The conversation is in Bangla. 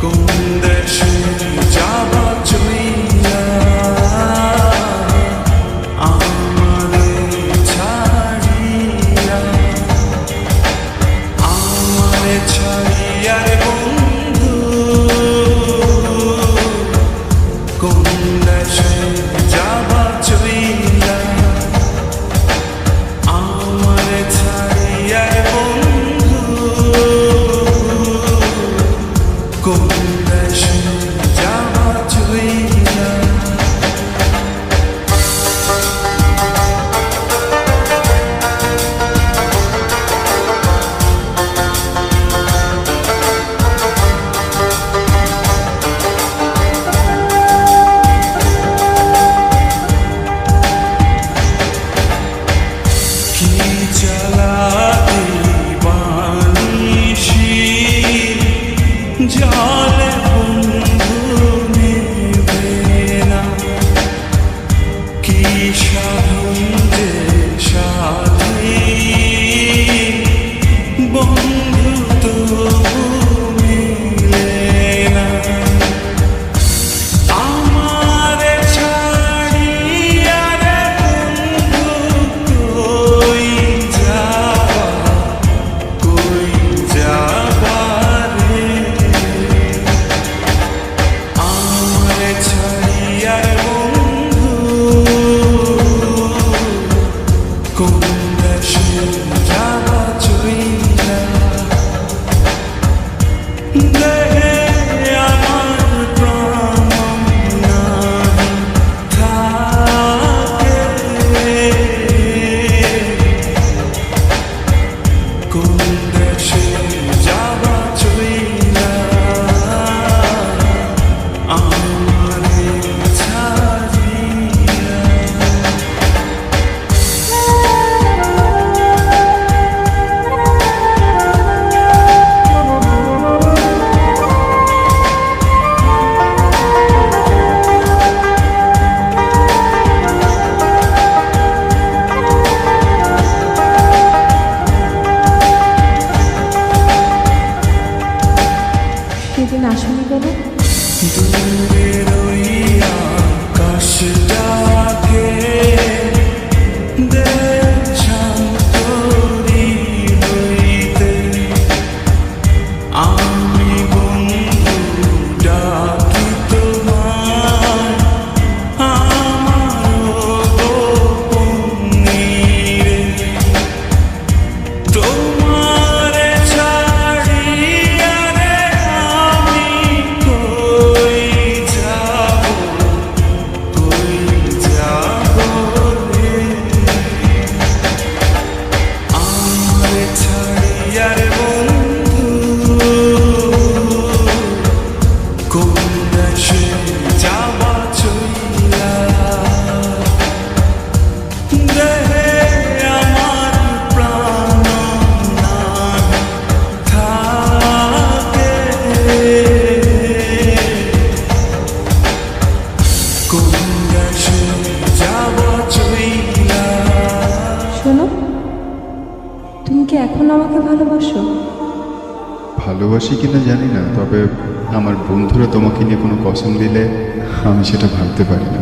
কোন দেশে যাবা চইলা আমারে ছাড়িয়া, আমারে ছাড়িয়া রে বন্ধু, কোন দেশে যাবা চইলা আমারে ছাড়িয়া রে বন্ধু, কোন দেশে যাবা চইলা। কি জ্বালাতে বানিশি জলে বন্ধু নিবে না, কি সাধন যে সাথী বন্ধু তো মিলে না। আমারে ছাড়িয়া রে বন্ধু কই যাবা, কই যাবা রে, আমারে ছাড়িয়া রে বন্ধু, কোন দেশে যাবা চইলা। দেহে আমার প্রাণ নাই থাকে, কোন দেশে যাবা চইলা আমারে ছাড়িয়া। সেদিন আসনি কেন? দূরে রইয়া আকাশটাকে শান্ত হইতে, আমি বন্ধু ডাকি তোমায় আমার গোপনীরে, তোমারে ছাড়িয়া রে আমি কই যাব, কই যাব রে, আমারে ছাড়িয়া রে বন্ধু, কোন দেশে যাবা চইলা। দেহে আমার প্রাণ নাই থাকে, কোন দেশে যাবা চইলা। শোনো, তুমি কি এখন আমাকে ভালোবাসো? ভালোবাসি কিনা জানি না, তবে আমার বন্ধুরা তোমাকে নিয়ে কোনো কসম দিলে আমি সেটা ভাবতে পারি না।